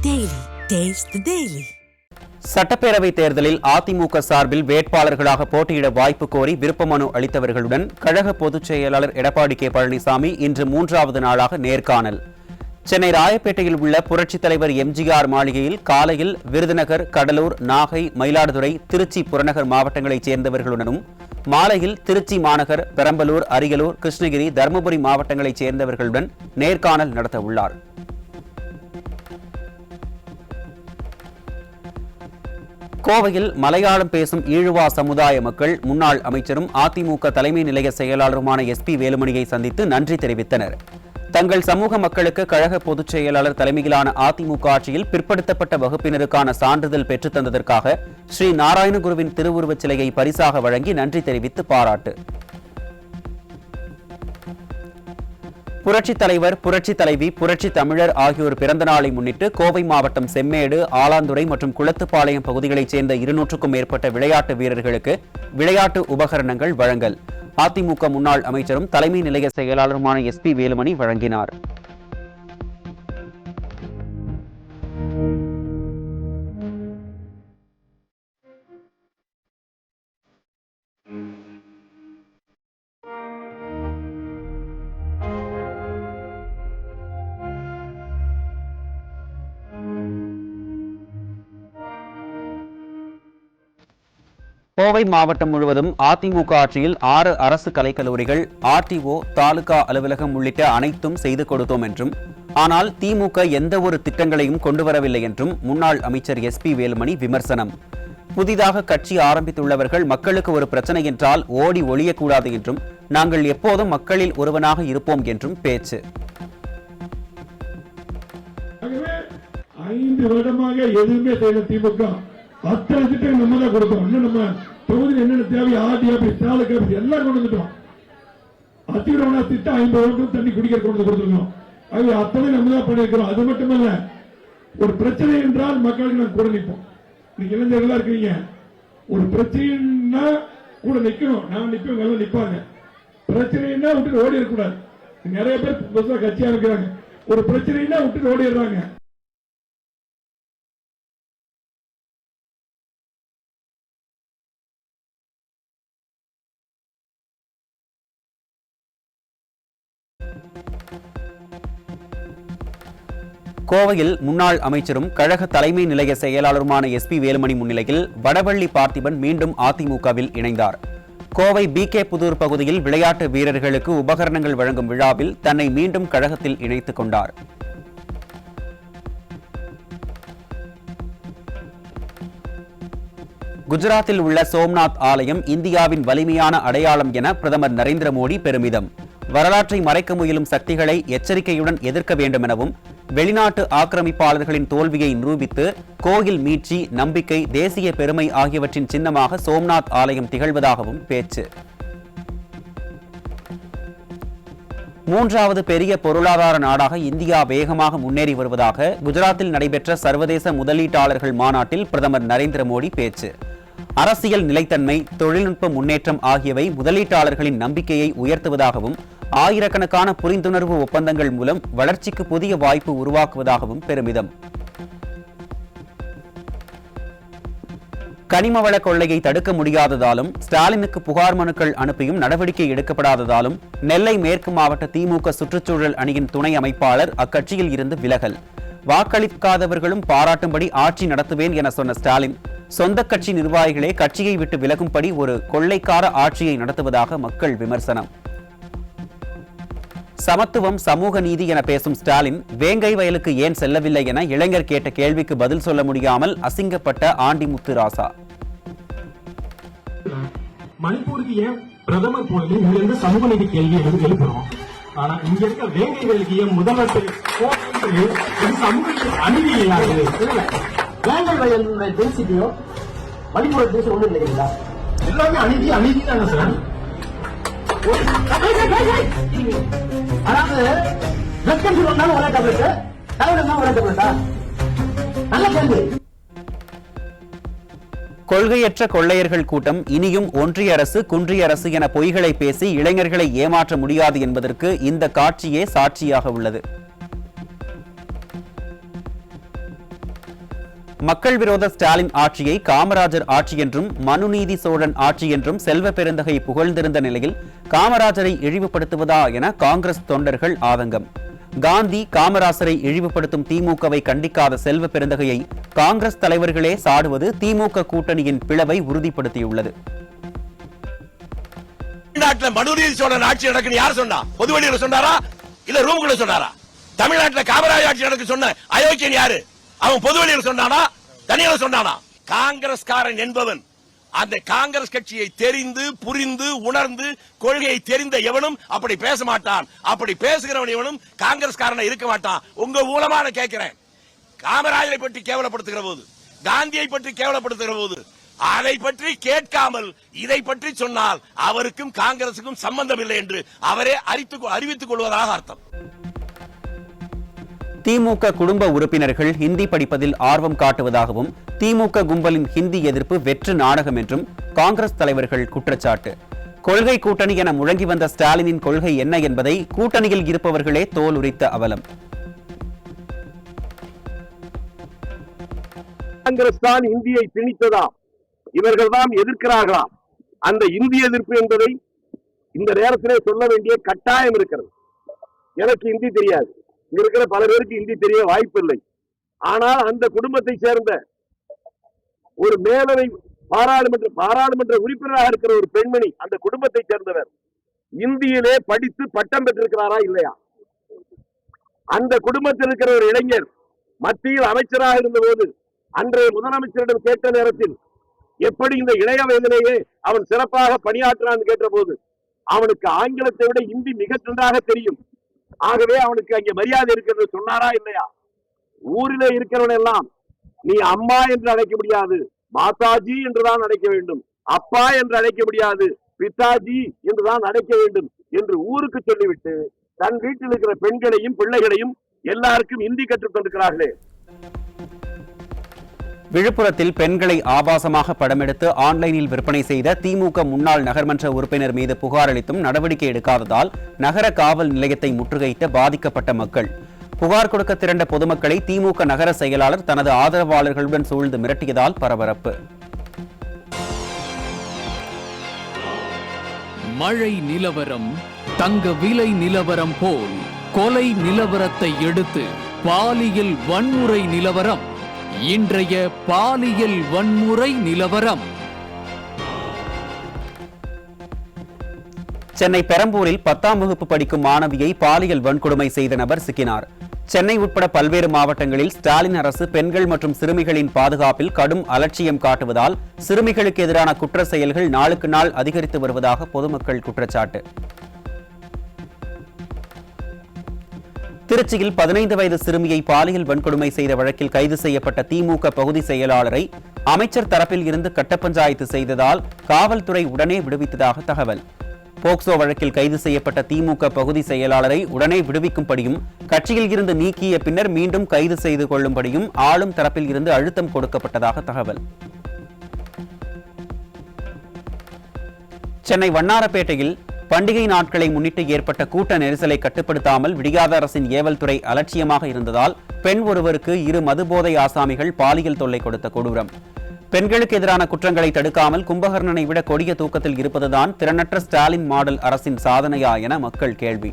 Daily. Taste the Daily. சட்டப்பேரவை தேர்தலில் அதிமுக சார்பில் வேட்பாளர்களாக போட்டியிட வாய்ப்பு கோரி விருப்ப மனு அளித்தவர்களுடன் கழக பொதுச் செயலாளர் எடப்பாடி கே பழனிசாமி இன்று 3வது நாளாக நேர்காணல். சென்னை ராயப்பேட்டையில் உள்ள புரட்சித் தலைவர் எம்ஜிஆர் மாளிகையில் காலையில் விருதுநகர், கடலூர், நாகை, மயிலாடுதுறை, திருச்சி புறநகர் மாவட்டங்களைச் சேர்ந்தவர்களுடனும் மாலையில் திருச்சி மாநகர், பெரம்பலூர், அரியலூர், கிருஷ்ணகிரி, தருமபுரி மாவட்டங்களைச் சேர்ந்தவர்களுடன் நேர்காணல் நடத்த உள்ளார். கோவையில் மலையாளம் பேசும் ஈழுவா சமுதாய மக்கள் முன்னாள் அமைச்சரும் அதிமுக தலைமை நிலைய செயலாளருமான SP வேலுமணியை சந்தித்து நன்றி தெரிவித்தனர். தங்கள் சமூக மக்களுக்கு கழக பொதுச் செயலாளர் தலைமையிலான அதிமுக ஆட்சியில் பிற்படுத்தப்பட்ட வகுப்பினருக்கான சான்றிதழ் பெற்றுத் தந்ததற்காக ஸ்ரீ நாராயணகுருவின் திருவுருவச் சிலையை பரிசாக வழங்கி நன்றி தெரிவித்து பாராட்டு. புரட்சித் தலைவர், புரட்சித் தலைவி, புரட்சி தமிழர் ஆகியோர் பிறந்த நாளை முன்னிட்டு கோவை மாவட்டம் செம்மேடு, ஆலாந்துறை மற்றும் குளத்துப்பாளையம் பகுதிகளைச் சேர்ந்த 200க்கும் மேற்பட்ட விளையாட்டு வீரர்களுக்கு விளையாட்டு உபகரணங்கள் வழங்கல். அதிமுக முன்னாள் அமைச்சரும் தலைமை நிலைய செயலாளருமான SP வேலுமணி வழங்கினார். கோவை மாவட்டம் முழுவதும் அதிமுக ஆட்சியில் 6 அரசு கலைக்கல்லூரிகள், RTO, தாலுகா அலுவலகம் உள்ளிட்ட அனைத்தும் செய்து கொடுத்தோம் என்றும், ஆனால் திமுக எந்த ஒரு திட்டங்களையும் கொண்டு வரவில்லை என்றும் முன்னாள் அமைச்சர் SP வேலுமணி விமர்சனம். புதிதாக கட்சி ஆரம்பித்துள்ளவர்கள் மக்களுக்கு ஒரு பிரச்சனை என்றால் ஓடி ஒளியக்கூடாது என்றும், நாங்கள் எப்போதும் மக்களில் ஒருவனாக இருப்போம் என்றும் பேச்சு. 5 வருடமாக எதுவுமே செய்யல திமுக. அத்தனை திட்டம் நம்ம தான் கொடுத்தோம். இன்னும் நம்ம தொகுதியில் என்னென்ன தேவை ஆர்டிஓ எல்லாம் கொண்டு வந்துட்டோம். அத்திவிடவனா திட்டம் 50 வருடம் தண்ணி குடிக்கிற கொண்டு கொடுத்துருக்கோம். அது அத்தனை நம்ம தான் பண்ணிருக்கிறோம். அது மட்டுமல்ல, ஒரு பிரச்சனை என்றால் மக்களுக்கு நான் கூட நிற்போம். நீங்க இளைஞர்களா இருக்கீங்க, ஒரு பிரச்சனைன்னா கூட நிக்கணும். நான் நிற்பேன், எல்லாம் நிற்பாங்க. பிரச்சனைன்னா விட்டு ஓடி இருக்கக்கூடாது. நிறைய பேர் புதுசா கட்சி ஆரம்பிக்கிறாங்க, ஒரு பிரச்சனைன்னா விட்டு ஓடிடுறாங்க. கோவையில் முன்னாள் அமைச்சரும் கழக தலைமை நிலைய செயலாளருமான SP வேலுமணி முன்னிலையில் வடவள்ளி பார்த்திபன் மீண்டும் அதிமுகவில் இணைந்தார். கோவை BK புதூர் பகுதியில் விளையாட்டு வீரர்களுக்கு உபகரணங்கள் வழங்கும் விழாவில் தன்னை மீண்டும் கழகத்தில் இணைத்துக் கொண்டார். குஜராத்தில் உள்ள சோம்நாத் ஆலயம் இந்தியாவின் வலிமையான அடையாளம் என பிரதமர் நரேந்திர மோடி பெருமிதம். வரலாற்றை மறைக்க முயலும் சக்திகளை எச்சரிக்கையுடன் எதிர்க்க வேண்டும் எனவும், வெளிநாட்டு ஆக்கிரமிப்பாளர்களின் தோல்வியை நிரூபித்து கோயில் மீட்சி, நம்பிக்கை, தேசிய பெருமை ஆகியவற்றின் சின்னமாக சோம்நாத் ஆலயம் திகழ்வதாகவும் பேச்சு. 3வது பெரிய பொருளாதார நாடாக இந்தியா வேகமாக முன்னேறி வருவதாக குஜராத்தில் நடைபெற்ற சர்வதேச முதலீட்டாளர்கள் மாநாட்டில் பிரதமர் நரேந்திர மோடி பேச்சு. அரசியல் நிலைத்தன்மை, தொழில்நுட்ப முன்னேற்றம் ஆகியவை முதலீட்டாளர்களின் நம்பிக்கையை உயர்த்துவதாகவும், ஆயிரக்கணக்கான புரிந்துணர்வு ஒப்பந்தங்கள் மூலம் வளர்ச்சிக்கு புதிய வாய்ப்பு உருவாக்குவதாகவும் பெருமிதம். கனிமவள கொள்ளையை தடுக்க முடியாததாலும், ஸ்டாலினுக்கு புகார் மனுக்கள் அனுப்பியும் நடவடிக்கை எடுக்கப்படாததாலும் நெல்லை மேற்கு மாவட்ட திமுக சுற்றுச்சூழல் அணியின் துணை அமைப்பாளர் அக்கட்சியில் இருந்து விலகல். வாக்களிக்காதவர்களும் பாராட்டும்படி ஆட்சி நடத்துவேன் என சொன்ன ஸ்டாலின், சொந்த கட்சி நிர்வாகிகளே கட்சியை விட்டு விலகும்படி ஒரு கொள்ளைக்கார ஆட்சியை நடத்துவதாக மக்கள் விமர்சனம். சமத்துவம், சமூக நீதி என பேசும் ஸ்டாலின், வேங்கை வயலுக்கு ஏன் செல்லவில்லை என இளைஞர் கேட்ட கேள்விக்கு பதில் சொல்ல முடியாமல் அசிங்கப்பட்ட ஆண்டிமுத்து ராசா. மணிப்பூருக்கு ஏன் பிரதமர் போய் இங்க இருந்து சமூக நீதி கேள்வி எழுப்புறோம். ஆனா இங்க இருக்க வேங்கை வயலுக்கு ஏன் முதல்வர் சமூக அநீதி வேங்கை வயல் பேசிட்டியோ மணிப்பூரை பேச ஒண்ணு இல்லைங்களா? எல்லாமே அநீதி தானே சார். அதாவது வெக்கம் சொல்லணும் ஒரே டேப்லெட், தலைவன் ஒரே டேப்லெட்டா? நல்ல கேள்வி. கொள்கையற்ற கொள்ளையர்கள் கூட்டம் இனியும் ஒன்றிய அரசு, குன்றிய அரசு என பொய்களை பேசி இளைஞர்களை ஏமாற்ற முடியாது என்பதற்கு இந்த காட்சியே சாட்சியாக உள்ளது. மக்கள் விரோத ஸ்டாலின் ஆட்சியை காமராஜர் ஆட்சி என்றும் மனுநீதி சோழன் ஆட்சி என்றும் செல்வ பெருந்தகை புகழ்ந்திருந்த நிலையில் காமராஜரை இழிவுபடுத்துவதா என காங்கிரஸ் தொண்டர்கள் ஆதங்கம். காந்தி காமராஜரை இழிவுபடுத்தும் திமுகவை கண்டிக்காத செல்வ பெருந்தகையை காங்கிரஸ் தலைவர்களே சாடுவது திமுக கூட்டணியின் பிளவை உறுதிப்படுத்தியுள்ளது. தமிழ்நாட்டில் மனுநீதி சோழன் ஆட்சி நடக்குன்னு யார் சொன்னா? பொதுவெளியில் சொன்னாரா இல்ல ரூமுக்குள்ள சொன்னாரா? தமிழ்நாட்டில் காமராஜர் ஆட்சி நடக்கு சொன்ன அயோக்கியன் யாரு? அவன் பொதுவெளியில் சொன்னானா தனியாக சொன்னானா? காங்கிரஸ்காரன் என்பவன் அந்த காங்கிரஸ் கட்சியை தெரிந்து புரிந்து உணர்ந்து கொள்கையை தெரிந்த எவனும் அப்படி பேச மாட்டான். அப்படி பேசுகிறவன் எவனும் காங்கிரஸ்காரனை இருக்க மாட்டான். உங்க மூலமா நான் கேட்கிறேன், காமராஜரை பற்றி கேவலப்படுத்துகிற போது, காந்தியை பற்றி கேவலப்படுத்துகிற போது அதை பற்றி கேட்காமல் இதை பற்றி சொன்னால் அவருக்கும் காங்கிரசுக்கும் சம்பந்தம் இல்லை என்று அவரே அறிவித்துக் கொள்வதாக அர்த்தம். திமுக குடும்ப உறுப்பினர்கள் ஹிந்தி படிப்பதில் ஆர்வம் காட்டுவதாகவும் திமுக கும்பலின் ஹிந்தி எதிர்ப்பு வெற்று நாடகம் என்றும் காங்கிரஸ் தலைவர்கள் குற்றச்சாட்டு. கொள்கை கூட்டணி என முழங்கி வந்த ஸ்டாலினின் கொள்கை என்ன என்பதை கூட்டணியில் இருப்பவர்களே தோல் உரித்த அவலம். காங்கிரஸ் தான் இந்தியை திணித்ததாம், இவர்கள் தான் எதிர்க்கிறார்களாம். அந்த இந்திய எதிர்ப்பு என்பதை இந்த நேரத்திலே சொல்ல வேண்டிய கட்டாயம் இருக்கிறது. எனக்கு ஹிந்தி தெரியாது, இங்க இருக்கிற பல பேருக்கு ஹிந்தி தெரிய வாய்ப்பில்லை. ஆனால் அந்த குடும்பத்தை சேர்ந்த ஒரு மேலவை பாராளுமன்ற உறுப்பினராக இருக்கிற ஒரு பெண்மணி, அந்த குடும்பத்தை சேர்ந்தவர் இந்தியிலே படித்து பட்டம் பெற்றிருக்கிறாரா இல்லையா? அந்த குடும்பத்தில் இருக்கிற ஒரு இளைஞர் மத்தியில் அமைச்சராக இருந்த போது அன்றைய முதலமைச்சரிடம் கேட்ட நேரத்தில் எப்படி இந்த இளைய வயதிலேயே அவன் சிறப்பாக பணியாற்றினான் கேட்ட போது அவனுக்கு ஆங்கிலத்தை விட இந்தி மிக நன்றாக தெரியும், ஆகவே அவனுக்கு அங்கே மரியாதை இருக்கிறது சொன்னாரா இல்லையா? ஊரிலே இருக்கிறவன் எல்லாம் நீ அம்மா என்று அழைக்க முடியாது, மாதாஜி என்றுதான் அழைக்க வேண்டும், அப்பா என்று அழைக்க முடியாது, பிதாஜி என்றுதான் அழைக்க வேண்டும் என்று ஊருக்கு சொல்லிவிட்டு தன் வீட்டில் இருக்கிற பெண்களையும் பிள்ளைகளையும் எல்லாருக்கும் இந்தி கற்றுக் கொண்டிருக்கிறார்களே. விழுப்புரத்தில் பெண்களை ஆபாசமாக படமெடுத்து ஆன்லைனில் விற்பனை செய்த திமுக முன்னாள் நகர்மன்ற உறுப்பினர் மீது புகார் அளித்தும் நடவடிக்கை எடுக்காததால் நகர காவல் நிலையத்தை முற்றுகையிட்ட பாதிக்கப்பட்ட மக்கள். புகார் கொடுக்க திரண்ட பொதுமக்களை திமுக நகர செயலாளர் தனது ஆதரவாளர்களுடன் சூழ்ந்து மிரட்டியதால் பரபரப்பு. மழை நிலவரம் தங்க விலை நிலவரம் போல் கொலை நிலவரத்தை எடுத்து பாலியல் வன்முறை நிலவரம். இன்றைய பாலியல் வன்முறை நிலவரம். சென்னை பெரம்பூரில் 10ஆம் வகுப்பு படிக்கும் மாணவியை பாலியல் வன்கொடுமை செய்த நபர் சிக்கினார். சென்னை உட்பட பல்வேறு மாவட்டங்களில் ஸ்டாலின் அரசு பெண்கள் மற்றும் சிறுமிகளின் பாதுகாப்பில் கடும் அலட்சியம் காட்டுவதால் சிறுமிகளுக்கு எதிரான குற்ற செயல்கள் நாளுக்கு நாள் அதிகரித்து வருவதாக பொதுமக்கள் குற்றச்சாட்டு. திருச்சியில் 15 வயது சிறுமியை பாலியல் வன்கொடுமை செய்த வழக்கில் கைது செய்யப்பட்ட திமுக பகுதி செயலாளரை அமைச்சர் தரப்பில் இருந்து கட்ட பஞ்சாயத்து செய்ததால் காவல்துறை உடனே விடுவித்ததாக தகவல். போக்சோ வழக்கில் கைது செய்யப்பட்ட திமுக பகுதி செயலாளரை உடனே விடுவிக்கும்படியும் கட்சியில் இருந்து நீக்கிய பின்னர் மீண்டும் கைது செய்து கொள்ளும்படியும் ஆளும் தரப்பில் இருந்து அழுத்தம் கொடுக்கப்பட்டதாக தகவல். சென்னை வண்ணாரப்பேட்டையில் பண்டிகை நாட்களை முன்னிட்டு ஏற்பட்ட கூட்ட நெரிசலை கட்டுப்படுத்தாமல் விடியாத அரசின் ஏவல் துறை அலட்சியமாக இருந்ததால் பெண் ஒருவருக்கு 2 மதுபோதை ஆசாமிகள் பாலியல் தொல்லை கொடுத்த கொடூரம். பெண்களுக்கு எதிரான குற்றங்களை தடுக்காமல் கும்பகர்ணனை விட கொடிய தூக்கத்தில் இருப்பதுதான் திறனற்ற ஸ்டாலின் மாடல் அரசின் சாதனையா என மக்கள் கேள்வி.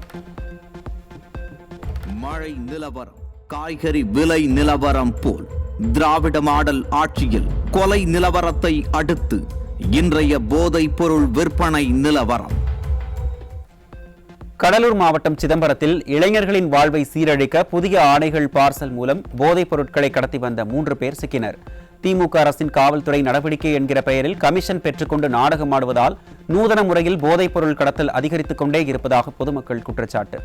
மழை நிலவரம் காய்கறி விலை நிலவரம் போல் திராவிட மாடல் ஆட்சியில் கொலை நிலவரத்தை அடுத்து இன்றைய போதைப் பொருள் விற்பனை நிலவரம். கடலூர் மாவட்டம் சிதம்பரத்தில் இளைஞர்களின் வாழ்வை சீரழிக்க புதிய ஆணைகள் பார்சல் மூலம் போதைப் பொருட்களை கடத்தி வந்த 3 பேர் சிக்கினர். திமுக அரசின் காவல்துறை நடவடிக்கை என்கிற பெயரில் கமிஷன் பெற்றுக்கொண்டு நாடகமாடுவதால் நூதன முறையில் போதைப் பொருள் கடத்தல் அதிகரித்துக் கொண்டே இருப்பதாக பொதுமக்கள் குற்றச்சாட்டு.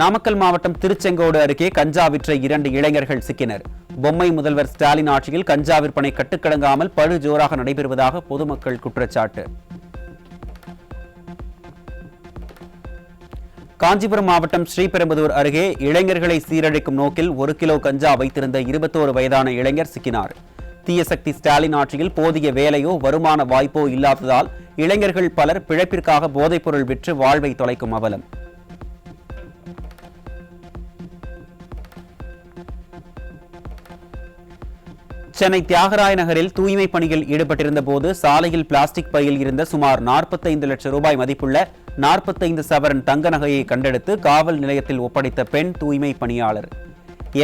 நாமக்கல் மாவட்டம் திருச்செங்கோடு அருகே கஞ்சா விற்ற 2 இளைஞர்கள் சிக்கினர். பொம்மை முதல்வர் ஸ்டாலின் ஆட்சியில் கஞ்சா விற்பனை கட்டுக்கடங்காமல் படு ஜோராக நடைபெறுவதாக பொதுமக்கள் குற்றச்சாட்டு. காஞ்சிபுரம் மாவட்டம் ஸ்ரீபெரும்புதூர் அருகே இளைஞர்களை சீரழிக்கும் நோக்கில் 1 கிலோ கஞ்சா வைத்திருந்த 21 வயதான இளைஞர் சிக்கினார். தீய சக்தி ஸ்டாலின் ஆட்சியில் போதிய வேலையோ வருமான வாய்ப்போ இல்லாததால் இளைஞர்கள் பலர் பிழைப்பிற்காக போதைப் பொருள் விற்று வாழ்வை தொலைக்கும் அவலம். சென்னை தியாகராய நகரில் தூய்மை பணியில் ஈடுபட்டிருந்த போது சாலையில் பிளாஸ்டிக் பையில் இருந்த சுமார் 45 லட்சம் ரூபாய் மதிப்புள்ள 45 சவரன் தங்க நகையை கண்டெடுத்து காவல் நிலையத்தில் ஒப்படைத்த பெண் தூய்மை பணியாளர்.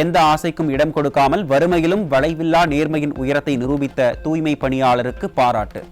எந்த ஆசைக்கும் இடம் கொடுக்காமல் வறுமையிலும் வளைவில்லா நேர்மையின் உயரத்தை நிரூபித்த தூய்மை பணியாளருக்கு பாராட்டு.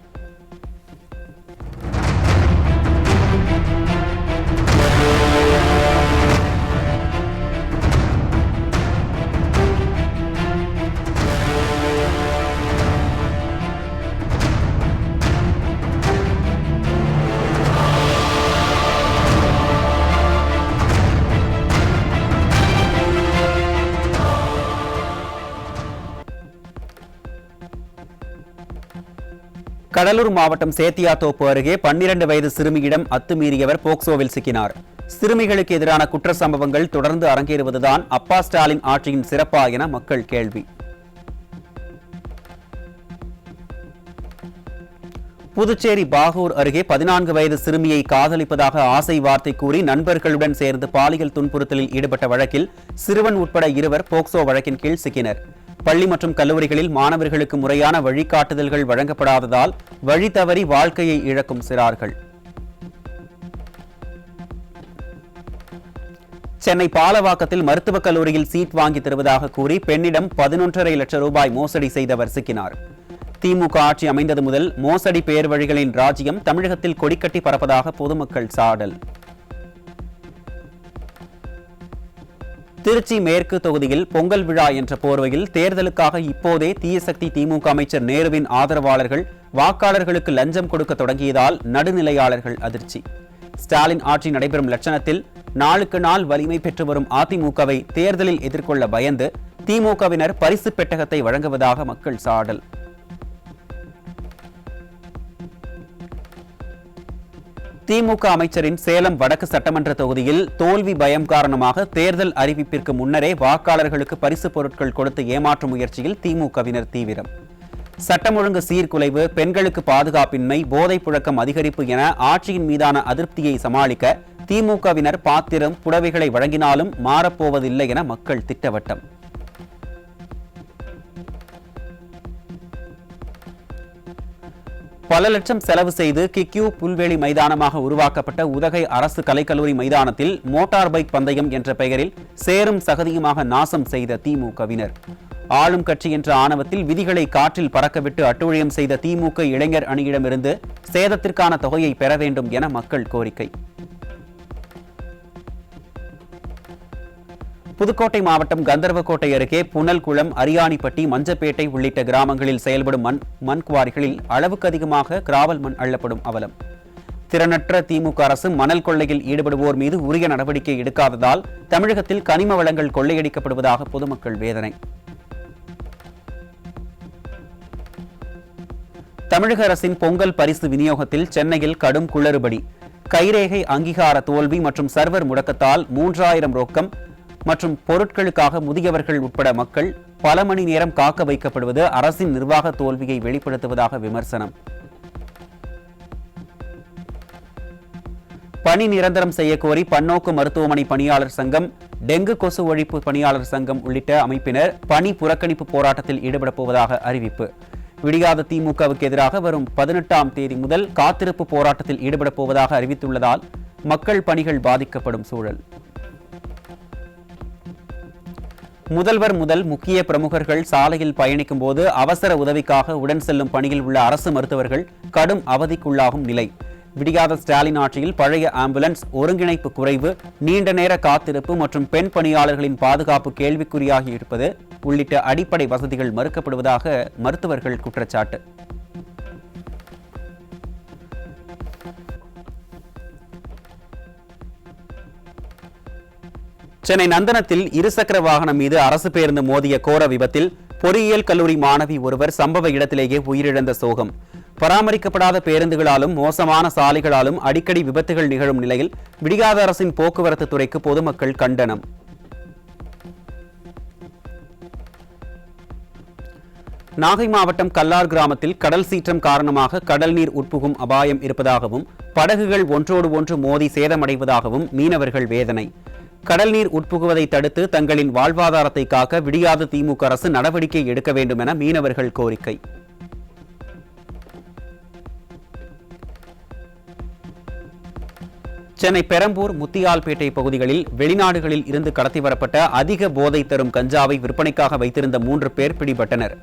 கடலூர் மாவட்டம் சேத்தியாத்தோப்பு அருகே 12 வயது சிறுமியிடம் அத்துமீறியவர் போக்சோவில் சிக்கினார். சிறுமிகளுக்கு எதிரான குற்ற சம்பவங்கள் தொடர்ந்து அரங்கேறுவதுதான் அப்பா ஸ்டாலின் ஆட்சியின் சிறப்பா என மக்கள் கேள்வி. புதுச்சேரி பாகூர் அருகே 14 வயது சிறுமியை காதலிப்பதாக ஆசை வார்த்தை கூறி நண்பர்களுடன் சேர்ந்து பாலியல் துன்புறுத்தலில் ஈடுபட்ட வழக்கில் சிறுவன் உட்பட 2 போக்சோ வழக்கின் கீழ் சிக்கினர். பள்ளி மற்றும் கல்லூரிகளில் மாணவர்களுக்கு முறையான வழிகாட்டுதல்கள் வழங்கப்படாததால் வழி தவறி வாழ்க்கையை இழக்கும் சிறார்கள். சென்னை பாலவாக்கத்தில் மருத்துவக் கல்லூரியில் சீட் வாங்கி தருவதாக கூறி பெண்ணிடம் 11.5 லட்சம் ரூபாய் மோசடி செய்தவர் சிக்கினார். திமுக ஆட்சி அமைந்தது முதல் மோசடி பேர் வழிகளின் ராஜ்யம் தமிழகத்தில் கொடிக்கட்டி பறப்பதாக பொதுமக்கள் சாடல். திருச்சி மேற்கு தொகுதியில் பொங்கல் விழா என்ற போர்வையில் தேர்தலுக்காக இப்போதே தீயசக்தி திமுக அமைச்சர் நேருவின் ஆதரவாளர்கள் வாக்காளர்களுக்கு லஞ்சம் கொடுக்க தொடங்கியதால் நடுநிலையாளர்கள் அதிர்ச்சி. ஸ்டாலின் ஆட்சி நடைபெறும் லட்சணத்தில் நாளுக்கு நாள் வலிமை பெற்று வரும் அதிமுகவை தேர்தலில் எதிர்கொள்ள பயந்து திமுகவினர் பரிசு பெட்டகத்தை வழங்குவதாக மக்கள் சாடல். திமுக அமைச்சரின் சேலம் வடக்கு சட்டமன்ற தொகுதியில் தோல்வி பயம் காரணமாக தேர்தல் அறிவிப்பிற்கு முன்னரே வாக்காளர்களுக்கு பரிசு பொருட்கள் கொடுத்து ஏமாற்றும் முயற்சியில் திமுகவினர் தீவிரம். சட்டம் ஒழுங்கு சீர்குலைவு, பெண்களுக்கு பாதுகாப்பின்மை, போதைப் புழக்கம் அதிகரிப்பு என ஆட்சியின் மீதான அதிருப்தியை சமாளிக்க திமுகவினர் பாத்திரம், புடவைகளை வழங்கினாலும் மாறப்போவதில்லை என மக்கள் திட்டவட்டம். பல லட்சம் செலவு செய்து கிக்யூ புல்வெளி மைதானமாக உருவாக்கப்பட்ட உதகை அரசு கலைக்கல்லூரி மைதானத்தில் மோட்டார் பைக் பந்தயம் என்ற பெயரில் சேரும் சகதியுமாக நாசம் செய்த திமுகவினர். ஆளும் கட்சி என்ற ஆணவத்தில் விதிகளை காற்றில் பறக்கவிட்டு அட்டூழியம் செய்த திமுக இளைஞர் அணியிடமிருந்து சேதத்திற்கான தொகையை பெற வேண்டும் என மக்கள் கோரிக்கை. புதுக்கோட்டை மாவட்டம் கந்தர்வக்கோட்டை அருகே புனல்குளம், அரியாணிப்பட்டி, மஞ்சப்பேட்டை உள்ளிட்ட கிராமங்களில் செயல்படும் மண் குவாரிகளில் அளவுக்கு அதிகமாக கிராவல் மண் அள்ளப்படும் அவலம். திறனற்ற திமுக அரசு மணல் கொள்ளையில் ஈடுபடுவோர் மீது உரிய நடவடிக்கை எடுக்காததால் தமிழகத்தில் கனிம வளங்கள் கொள்ளையடிக்கப்படுவதாக பொதுமக்கள் வேதனை. தமிழக அரசின் பொங்கல் பரிசு விநியோகத்தில் சென்னையில் கடும் குளறுபடி. கைரேகை அங்கீகார தோல்வி மற்றும் சர்வர் முடக்கத்தால் 3000 ரொக்கம் மற்றும் பொருட்களுக்காக முதியவர்கள் உட்பட மக்கள் பல மணி நேரம் காக்க வைக்கப்படுவது அரசின் நிர்வாக தோல்வியை வெளிப்படுத்துவதாக விமர்சனம். பணி நிரந்தரம் செய்யக்கோரி பன்னோக்கு மருத்துவமனை பணியாளர் சங்கம், டெங்கு கொசு ஒழிப்பு பணியாளர் சங்கம் உள்ளிட்ட அமைப்பினர் பணி புறக்கணிப்பு போராட்டத்தில் ஈடுபடப் போவதாக அறிவிப்பு. விடியாத திமுகவுக்கு எதிராக வரும் 18ஆம் தேதி முதல் காத்திருப்பு போராட்டத்தில் ஈடுபடப் போவதாக அறிவித்துள்ளதால் மக்கள் பணிகள் பாதிக்கப்படும் சூழல். முதல்வர் முதல் முக்கிய பிரமுகர்கள் சாலையில் பயணிக்கும் போது அவசர உதவிக்காக உடன் செல்லும் பணியில் உள்ள அரசு மருத்துவர்கள் கடும் அவதிக்குள்ளாகும் நிலை. விடியாத ஸ்டாலின் ஆட்சியில் பழைய ஆம்புலன்ஸ், ஒருங்கிணைப்பு குறைவு, நீண்ட நேர காத்திருப்பு மற்றும் பெண் பணியாளர்களின் பாதுகாப்பு கேள்விக்குறியாகி இருப்பது உள்ளிட்ட அடிப்படை வசதிகள் மறுக்கப்படுவதாக மருத்துவர்கள் குற்றச்சாட்டு. சென்னை நந்தனத்தில் இருசக்கர வாகனம் மீது அரசு பேருந்து மோதிய கோர விபத்தில் பொறியியல் கல்லூரி மாணவி ஒருவர் சம்பவ இடத்திலேயே உயிரிழந்த சோகம். பராமரிக்கப்படாத பேருந்துகளாலும் மோசமான சாலைகளாலும் அடிக்கடி விபத்துகள் நிகழும் நிலையில் விடியாத அரசின் போக்குவரத்து துறைக்கு பொதுமக்கள் கண்டனம். நாகை மாவட்டம் கல்லார் கிராமத்தில் கடல் சீற்றம் காரணமாக கடல் நீர் உட்புகும் அபாயம் இருப்பதாகவும் படகுகள் ஒன்றோடு ஒன்று மோதி சேதமடைவதாகவும் மீனவர்கள் வேதனை. கடல் நீர் உட்புகுவதை தடுத்து தங்களின் வாழ்வாதாரத்தை காக்க விடியாத திமுக அரசு நடவடிக்கை எடுக்க வேண்டும் என மீனவர்கள் கோரிக்கை. சென்னை பெரம்பூர், முத்தியால்பேட்டை பகுதிகளில் வெளிநாடுகளில் இருந்து கடத்தி வரப்பட்ட அதிக போதை தரும் கஞ்சாவை விற்பனைக்காக வைத்திருந்த 3 பேர் பிடிபட்டனர்.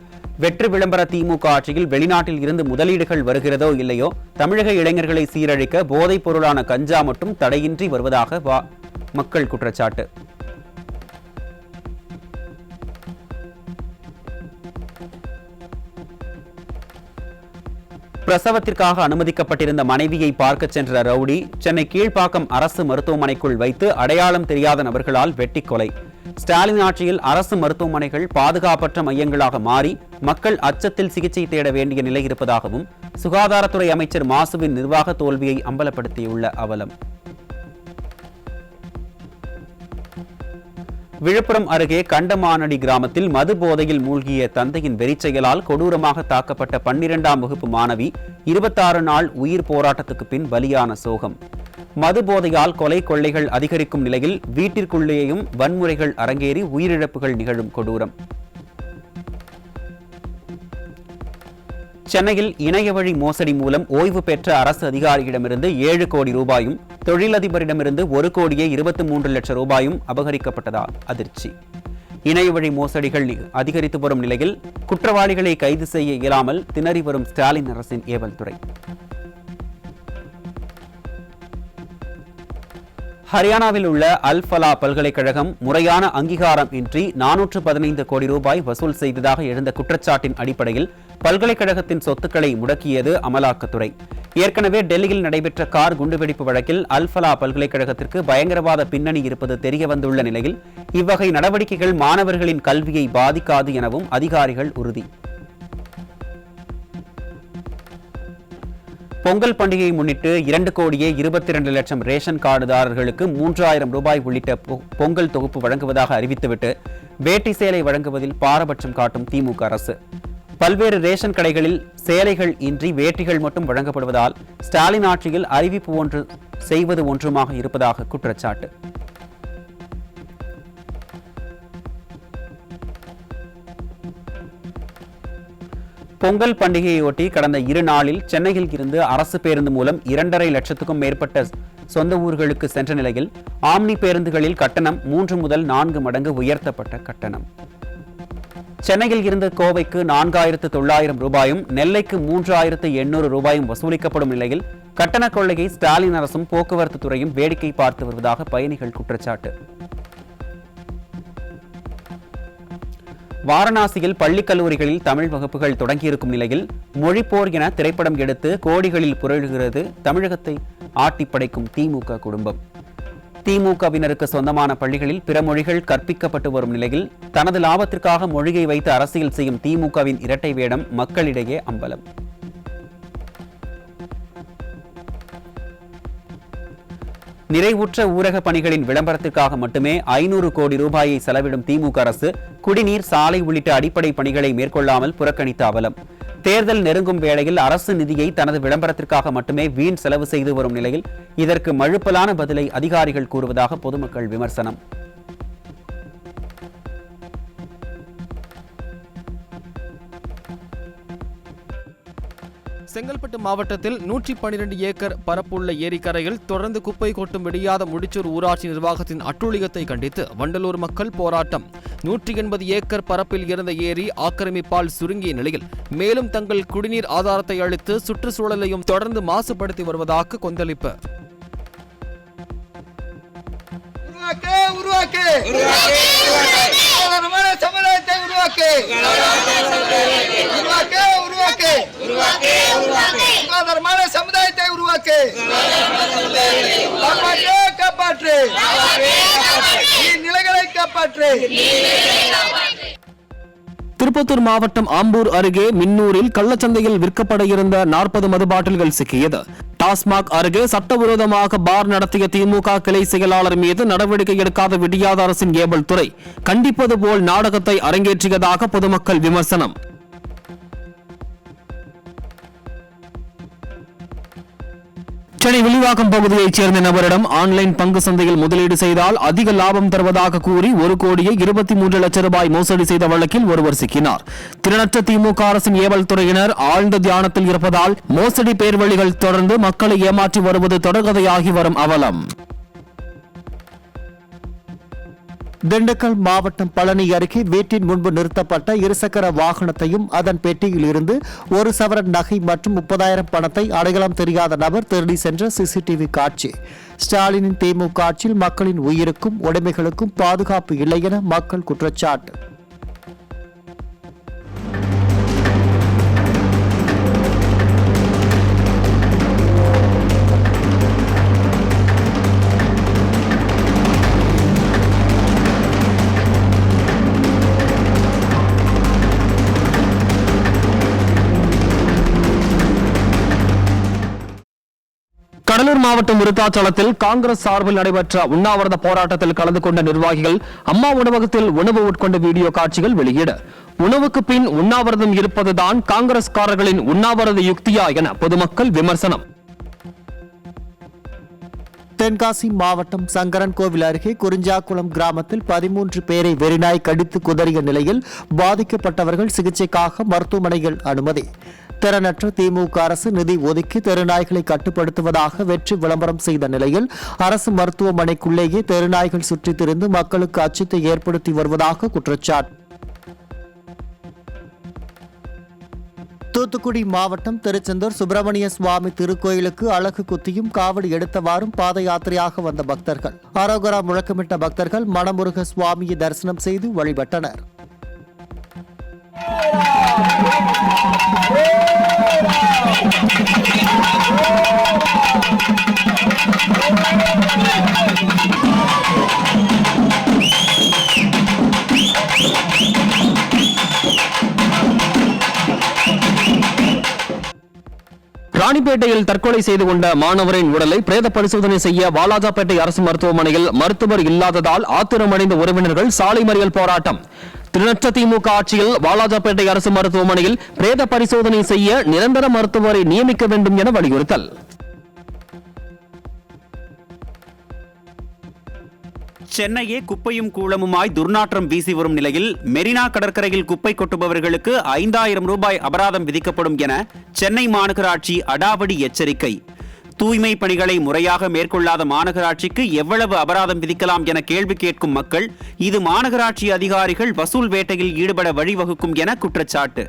வெற்றி விளம்பர திமுக ஆட்சியில் வெளிநாட்டில் இருந்து முதலீடுகள் வருகிறதோ இல்லையோ, தமிழக இளைஞர்களை சீரழிக்க போதைப் பொருளான கஞ்சா மட்டும் தடையின்றி வருவதாக மக்கள் குற்றச்சாட்டு. பிரசவத்திற்காக அனுமதிக்கப்பட்டிருந்த மனைவியை பார்க்க சென்ற ரவுடி சென்னை கீழ்ப்பாக்கம் அரசு மருத்துவமனைக்குள் வைத்து அடையாளம் தெரியாத நபர்களால் வெட்டி கொலை. ஸ்டாலின் ஆட்சியில் அரசு மருத்துவமனைகள் பாதுகாப்பற்ற மையங்களாக மாறி மக்கள் அச்சத்தில் சிகிச்சை தேட வேண்டிய நிலை இருப்பதாகவும் சுகாதாரத்துறை அமைச்சர் மாசுவின் நிர்வாக தோல்வியை அம்பலப்படுத்தியுள்ள அவலம். விழுப்புரம் அருகே கண்டமானடி கிராமத்தில் மது போதையில் மூழ்கிய தந்தையின் வெறிச்செயலால் கொடூரமாக தாக்கப்பட்ட 12ஆம் வகுப்பு மாணவி 26 நாள் உயிர் போராட்டத்துக்கு பின் பலியான சோகம். மது போதையால் கொலை கொள்ளைகள் அதிகரிக்கும் நிலையில் வீட்டிற்குள்ளேயும் வன்முறைகள் அரங்கேறி உயிரிழப்புகள் நிகழும் கொடூரம். சென்னையில் இணைய வழி மோசடி மூலம் ஓய்வு பெற்ற அரசு அதிகாரியிடமிருந்து 7 கோடி ரூபாயும் தொழிலதிபரிடமிருந்து 1,23,00,000 ரூபாயும் அபகரிக்கப்பட்டதால் அதிர்ச்சி. இணைய வழி மோசடிகள் அதிகரித்து வரும் நிலையில் குற்றவாளிகளை கைது செய்ய இயலாமல் திணறி வரும் ஸ்டாலின் அரசின் ஏவல் துறை. ஹரியானாவில் உள்ள அல்-ஃபலா பல்கலைக்கழகம் முறையான அங்கீகாரம் இன்றி 415 கோடி ரூபாய் வசூல் செய்ததாக எழுந்த குற்றச்சாட்டின் அடிப்படையில் பல்கலைக்கழகத்தின் சொத்துக்களை முடக்கியது அமலாக்கத்துறை. ஏற்கனவே டெல்லியில் நடைபெற்ற கார் குண்டுவெடிப்பு வழக்கில் அல்-ஃபலா பல்கலைக்கழகத்திற்கு பயங்கரவாத பின்னணி இருப்பது தெரியவந்துள்ள நிலையில் இவ்வகை நடவடிக்கைகள் மாணவர்களின் கல்வியை பாதிக்காது எனவும் அதிகாரிகள் உறுதி. பொங்கல் பண்டிகையை முன்னிட்டு 2,22,00,000 ரேஷன் கார்டுதாரர்களுக்கு 3,000 ரூபாய் உள்ளிட்ட பொங்கல் தொகுப்பு வழங்குவதாக அறிவித்துவிட்டு வேட்டி சேலை வழங்குவதில் பாரபட்சம் காட்டும் திமுக அரசு. பல்வேறு ரேஷன் கடைகளில் சேலைகள் இன்றி வேட்டிகள் மட்டும் வழங்கப்படுவதால் ஸ்டாலின் ஆட்சியில் அறிவிப்பு ஒன்று செய்வது ஒன்றுமாக இருப்பதாக குற்றச்சாட்டு. பொங்கல் பண்டிகையொட்டி கடந்த 2 நாளில் சென்னையில் இருந்து அரசு பேருந்து மூலம் 2,50,000 லட்சத்துக்கும் மேற்பட்ட சொந்த ஊர்களுக்கு சென்ற நிலையில் ஆம்னி பேருந்துகளில் கட்டணம் 3 முதல் 4 மடங்கு உயர்த்தப்பட்ட கட்டணம். சென்னையில் இருந்து கோவைக்கு 4,900 ரூபாயும் நெல்லைக்கு 3,800 ரூபாயும் வசூலிக்கப்படும் நிலையில் கட்டண கொள்ளையை ஸ்டாலின் அரசும் போக்குவரத்து துறையும் வேடிக்கை பார்த்து வருவதாக பயணிகள் குற்றச்சாட்டு. வாரணாசியில் பள்ளி கல்லூரிகளில் தமிழ் வகுப்புகள் தொடங்கியிருக்கும் நிலையில் மொழிப்போர் என திரைப்படம் எடுத்து கோடிகளில் புரளுகிறது தமிழகத்தை ஆட்டிப்படைக்கும் திமுக குடும்பம். திமுகவினருக்கு சொந்தமான பள்ளிகளில் பிற மொழிகள் கற்பிக்கப்பட்டு வரும் நிலையில் தனது லாபத்திற்காக மொழியை வைத்து அரசியல் செய்யும் திமுகவின் இரட்டை வேடம் மக்களிடையே அம்பலம். நிறைவுற்ற ஊரக பணிகளின் விளம்பரத்திற்காக மட்டுமே 500 கோடி ரூபாயை செலவிடும் திமுக அரசு குடிநீர், சாலை உள்ளிட்ட அடிப்படை பணிகளை மேற்கொள்ளாமல் புறக்கணித்த அவலம். தேர்தல் நெருங்கும் வேளையில் அரசு நிதியை தனது விளம்பரத்திற்காக மட்டுமே வீண் செலவு செய்து வரும் நிலையில் இதற்கு மழுப்பலான பதிலை அதிகாரிகள் கூறுவதாக பொதுமக்கள் விமர்சனம். செங்கல்பட்டு மாவட்டத்தில் 112 ஏக்கர் பரப்புள்ள ஏரிக்கரையில் தொடர்ந்து குப்பை கொட்டும் விடியாத முடிச்சூர் ஊராட்சி நிர்வாகத்தின் அட்டூழியத்தை கண்டித்து வண்டலூர் மக்கள் போராட்டம். 180 ஏக்கர் பரப்பில் இருந்த ஏரி ஆக்கிரமிப்பால் சுருங்கிய நிலையில் மேலும் தங்கள் குடிநீர் ஆதாரத்தை அளித்து சுற்றுச்சூழலையும் தொடர்ந்து மாசுபடுத்தி வருவதாக கொந்தளிப்பு. திருப்பத்தூர் மாவட்டம் ஆம்பூர் அருகே மின்னூரில் கள்ளச்சந்தையில் விற்கப்பட இருந்த 40 மது பாட்டில்கள் சிக்கியது. டாஸ்மாக் அருகே சட்டவிரோதமாக பார் நடத்திய திமுக கிளை செயலாளர் மீது நடவடிக்கை எடுக்காத விடியாத அரசின் ஏவல் துறை கண்டிப்பது போல் நாடகத்தை அரங்கேற்றியதாக பொதுமக்கள் விமர்சனம். சென்னை வில்லிவாக்கம் பகுதியைச் சேர்ந்த நபரிடம் ஆன்லைன் பங்கு சந்தையில் முதலீடு செய்தால் அதிக லாபம் தருவதாக கூறி 1,23 லட்சம் ரூபாய் மோசடி செய்த வழக்கில் ஒருவர் சிக்கினார். திறனற்ற திமுக அரசின் ஏவல் துறையினர் ஆழ்ந்த தியானத்தில் இருப்பதால் மோசடி பேர்வழிகள் தொடர்ந்து மக்களை ஏமாற்றி வருவது தொடர்கதையாகி வரும் அவலம். திண்டுக்கல் மாவட்டம் பழனி அருகே வீட்டின் முன்பு நிறுத்தப்பட்ட இருசக்கர வாகனத்தையும் அதன் பெட்டியில் இருந்து 1 சவரன் நகை மற்றும் 30,000 பணத்தை அடையாளம் தெரியாத நபர் திருடி சென்ற சிசிடிவி காட்சி. ஸ்டாலினின் திமுக ஆட்சியில் மக்களின் உயிருக்கும் உடைமைகளுக்கும் பாதுகாப்பு இல்லை என மக்கள் குற்றச்சாட்டு. கடலூர் மாவட்டம் விருத்தாச்சலத்தில் காங்கிரஸ் சார்பில் நடைபெற்ற உண்ணாவிரத போராட்டத்தில் கலந்து கொண்ட நிர்வாகிகள் அம்மா உணவகத்தில் உணவு உட்கொண்ட வீடியோ காட்சிகள் வெளியீடு. உணவுக்கு பின் உண்ணாவிரதம் இருப்பதுதான் காங்கிரஸ்காரர்களின் உண்ணாவிரத யுக்தியா என பொதுமக்கள் விமர்சனம். தென்காசி மாவட்டம் சங்கரன் கோவில் அருகே குறிஞ்சாக்குளம் கிராமத்தில் 13 பேரை வெறிநாய் கடித்து குதறிய நிலையில் பாதிக்கப்பட்டவர்கள் சிகிச்சைக்காக மருத்துவமனையில் அனுமதி. திறனற்ற திமுக அரசு நிதி ஒதுக்கி தெருநாய்களை கட்டுப்படுத்துவதாக வெற்றி விளம்பரம் செய்த நிலையில் அரசு மருத்துவமனைக்குள்ளேயே தெருநாய்கள் சுற்றித் திரிந்து மக்களுக்கு அச்சத்தை ஏற்படுத்தி வருவதாக குற்றச்சாட்டு. தூத்துக்குடி மாவட்டம் திருச்செந்தூர் சுப்பிரமணிய சுவாமி திருக்கோயிலுக்கு அழகு குத்தியும் காவடி எடுத்தவாறும் பாத யாத்திரையாக வந்த பக்தர்கள் அரோகரா முழக்கமிட்ட பக்தர்கள் மனமுருக சுவாமியை தரிசனம் செய்து வழிபட்டனர். ராணிப்பேட்டையில் தற்கொலை செய்து கொண்ட மாணவரின் உடலை பிரேத பரிசோதனை செய்ய வாலாஜாப்பேட்டை அரசு மருத்துவமனையில் மருத்துவர் இல்லாததால் ஆத்திரமடைந்த உறவினர்கள் சாலை மறியல் போராட்டம். திறனற்ற திமுக ஆட்சியில் வாலாஜாப்பேட்டை அரசு மருத்துவமனையில் பிரேத பரிசோதனை செய்ய நிரந்தர மருத்துவரை நியமிக்க வேண்டும் என வலியுறுத்தல். சென்னையே குப்பையும் கூளமுமாய் துர்நாற்றம் வீசி வரும் நிலையில் மெரினா கடற்கரையில் குப்பை கொட்டுபவர்களுக்கு 5,000 ரூபாய் அபராதம் விதிக்கப்படும் என சென்னை மாநகராட்சி அடாவடி எச்சரிக்கை. தூய்மை பணிகளை முறையாக மேற்கொள்ளாத மாநகராட்சிக்கு எவ்வளவு அபராதம் விதிக்கலாம் என கேள்வி கேட்கும் மக்கள் இது மாநகராட்சி அதிகாரிகள் வசூல் வேட்டையில் ஈடுபட வழிவகுக்கும் என குற்றச்சாட்டு.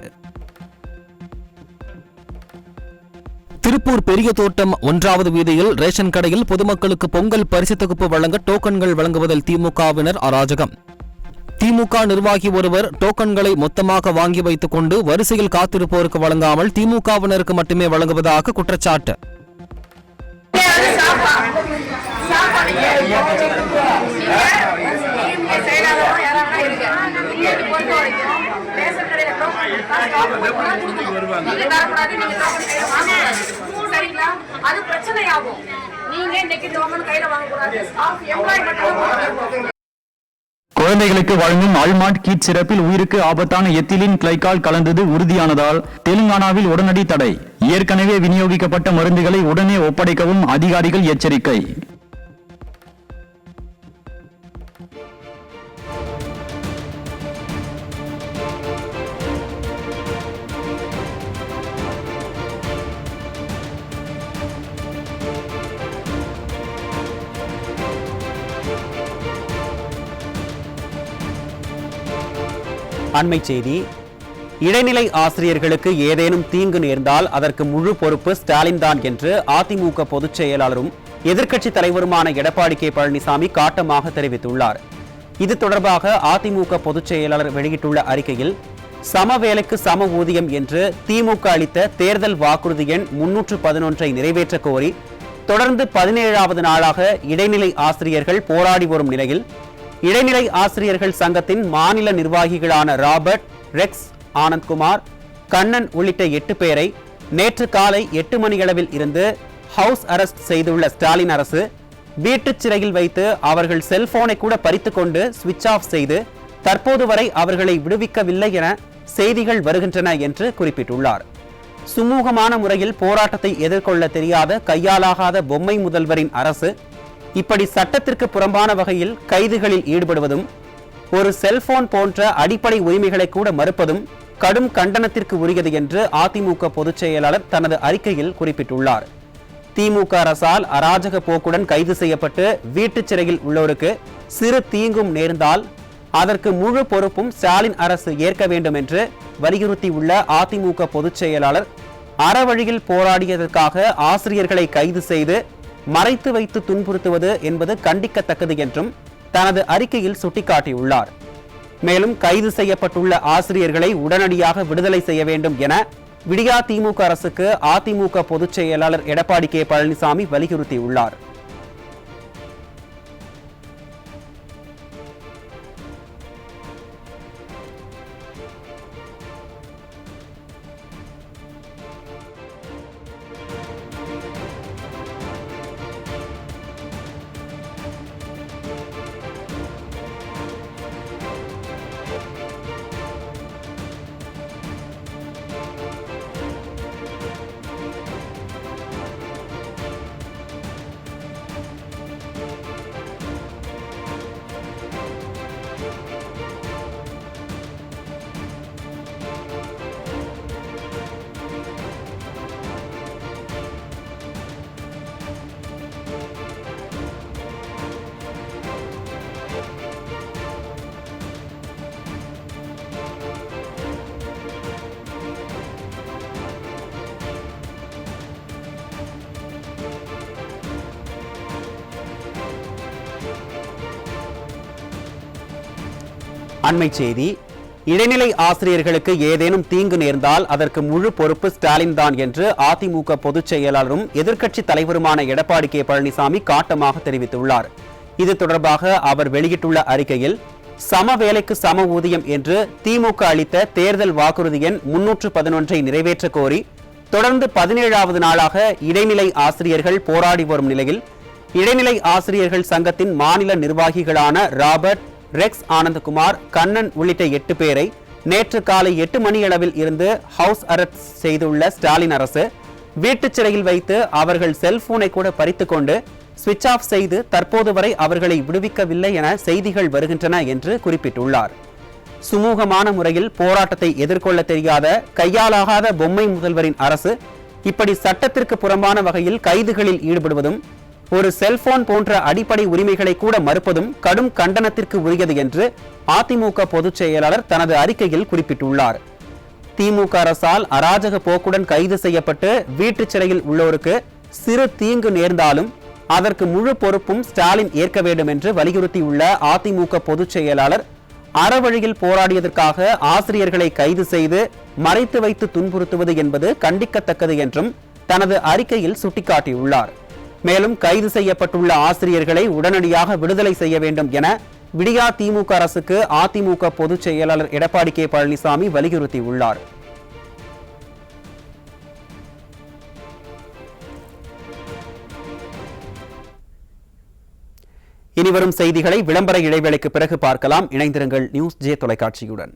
திருப்பூர் பெரிய தோட்டம் 1வது வீதியில் ரேஷன் கடையில் பொதுமக்களுக்கு பொங்கல் பரிசு தொகுப்பு வழங்க டோக்கன்கள் வழங்குவதில் திமுகவினர் அராஜகம். திமுக நிர்வாகி ஒருவர் டோக்கன்களை மொத்தமாக வாங்கி வைத்துக் கொண்டு வரிசையில் காத்திருப்போருக்கு வழங்காமல் திமுகவினருக்கு மட்டுமே வழங்குவதாக குற்றச்சாட்டு. குழந்தைகளுக்கு வழங்கும் அல்மாட் கிட் சிறப்பில் உயிருக்கு ஆபத்தான எத்திலின் கிளைகால் கலந்தது உறுதியானதால் தெலுங்கானாவில் உடனடி தடை. ஏற்கனவே விநியோகிக்கப்பட்ட மருந்துகளை உடனே ஒப்படைக்கவும் அதிகாரிகள் எச்சரிக்கை. அண்மைச் செய்தி. இடைநிலை ஆசிரியர்களுக்கு ஏதேனும் தீங்கு நேர்ந்தால் அதற்கு முழு பொறுப்பு ஸ்டாலின் தான் என்று அதிமுக பொதுச் செயலாளரும் எதிர்க்கட்சித் தலைவருமான எடப்பாடி கே பழனிசாமி காட்டமாக தெரிவித்துள்ளார். இது தொடர்பாக அதிமுக பொதுச் செயலாளர் வெளியிட்டுள்ள அறிக்கையில் சம வேலைக்கு சம ஊதியம் என்று திமுக அளித்த தேர்தல் வாக்குறுதி எண் 311 நிறைவேற்ற கோரி தொடர்ந்து 17வது நாளாக இடைநிலை ஆசிரியர்கள் போராடி வரும் நிலையில் இடைநிலை ஆசிரியர்கள் சங்கத்தின் மாநில நிர்வாகிகளான ராபர்ட், ரெக்ஸ், ஆனந்த்குமார், கண்ணன் உள்ளிட்ட 8 பேரை நேற்று காலை 8 மணியளவில் இருந்து ஹவுஸ் அரெஸ்ட் செய்துள்ள ஸ்டாலின் அரசு வீட்டுச் சிறையில் வைத்து அவர்கள் செல்போனை கூட பறித்துக் கொண்டு சுவிட்ச் ஆஃப் செய்து தற்போது வரை அவர்களை விடுவிக்கவில்லை என செய்திகள் வருகின்றன என்று குறிப்பிட்டுள்ளார். சுமூகமான முறையில் போராட்டத்தை எதிர்கொள்ள தெரியாத கையாலாகாத பொம்மை முதல்வரின் அரசு இப்படி சட்டத்திற்கு புறம்பான வகையில் கைதுகளில் ஈடுபடுவதும் ஒரு செல்போன் போன்ற அடிப்படை உரிமைகளை கூட மறுப்பதும் கடும் கண்டனத்திற்கு உரியது என்று அதிமுக பொதுச் செயலாளர் தனது அறிக்கையில் குறிப்பிட்டுள்ளார். திமுக அரசால் அராஜக போக்குடன் கைது செய்யப்பட்டு வீட்டுச் சிறையில் உள்ளோருக்கு சிறு தீங்கும் நேர்ந்தால் அதற்கு முழு பொறுப்பும் ஸ்டாலின் அரசு ஏற்க வேண்டும் என்று வலியுறுத்தியுள்ள அதிமுக பொதுச் செயலாளர் அறவழியில் போராடியதற்காக ஆசிரியர்களை கைது செய்து மறைத்து வைத்து துன்புறுத்துவது என்பது கண்டிக்கத்தக்கது என்றும் தனது அறிக்கையில் சுட்டிக்காட்டியுள்ளார். மேலும் கைது செய்யப்பட்டுள்ள ஆசிரியர்களை உடனடியாக விடுதலை செய்ய வேண்டும் என விடியா திமுக அரசுக்கு அதிமுக பொதுச் செயலாளர் எடப்பாடி கே பழனிசாமி வலியுறுத்தியுள்ளார். அண்மை செய்தி. இடைநிலை ஆசிரியர்களுக்கு ஏதேனும் தீங்கு நேர்ந்தால் அதற்கு முழு பொறுப்பு ஸ்டாலின் தான் என்று அதிமுக பொதுச் செயலாளரும் எதிர்க்கட்சி தலைவருமான எடப்பாடி கே பழனிசாமி காட்டமாக தெரிவித்துள்ளார். இது தொடர்பாக அவர் வெளியிட்டுள்ள அறிக்கையில் சம வேலைக்கு சம ஊதியம் என்று திமுக அளித்த தேர்தல் வாக்குறுதி எண் 311 நிறைவேற்ற கோரி தொடர்ந்து 17வது நாளாக இடைநிலை ஆசிரியர்கள் போராடி வரும் நிலையில் இடைநிலை ஆசிரியர்கள் சங்கத்தின் மாநில நிர்வாகிகளான ராபர்ட், ரெக்ஸ் ஆனந்தகுமார், கண்ணன் உள்ளிட்ட 8 பேரை நேற்று காலை 8 மணியளவில் இருந்து ஹவுஸ் அரெஸ்ட் செய்துள்ள ஸ்டாலின் அரசு வீட்டுச் சிறையில் வைத்து அவர்கள் செல்போனை கூட பறித்துக் கொண்டு சுவிட்ச் ஆஃப் செய்து தற்போது வரை அவர்களை விடுவிக்கவில்லை என செய்திகள் வருகின்றன என்று குறிப்பிட்டுள்ளார். சுமூகமான முறையில் போராட்டத்தை எதிர்கொள்ள தெரியாத கையாலாகாத பொம்மை முதல்வரின் அரசு இப்படி சட்டத்திற்கு புறம்பான வகையில் கைதுகளில் ஈடுபடுவதும் ஒரு செல்போன் போன்ற அடிப்படை உரிமைகளை கூட மறுப்பதும் கடும் கண்டனத்திற்கு உரியது என்று அதிமுக பொதுச் செயலாளர் தனது அறிக்கையில் குறிப்பிட்டுள்ளார். திமுக அரசால் அராஜக போக்குடன் கைது செய்யப்பட்டு வீட்டுச் சிறையில் உள்ளோருக்கு சிறு தீங்கு நேர்ந்தாலும் அதற்கு முழு பொறுப்பும் ஸ்டாலின் ஏற்க வேண்டும் என்று வலியுறுத்தியுள்ள அதிமுக பொதுச் செயலாளர் அறவழியில் போராடியதற்காக ஆசிரியர்களை கைது செய்து மறைத்து வைத்து துன்புறுத்துவது என்பது கண்டிக்கத்தக்கது என்றும் தனது அறிக்கையில் சுட்டிக்காட்டியுள்ளார். மேலும் கைது செய்யப்பட்டுள்ள ஆசிரியர்களை உடனடியாக விடுதலை செய்ய வேண்டும் என விடியா திமுக அரசுக்கு அதிமுக பொதுச் செயலாளர் எடப்பாடி கே பழனிசாமி வலியுறுத்தியுள்ளார். இனிவரும் செய்திகளை விளம்பர இடைவேளைக்கு பிறகு பார்க்கலாம். இணைந்திருங்கள் நியூஸ் ஜே தொலைக்காட்சியுடன்.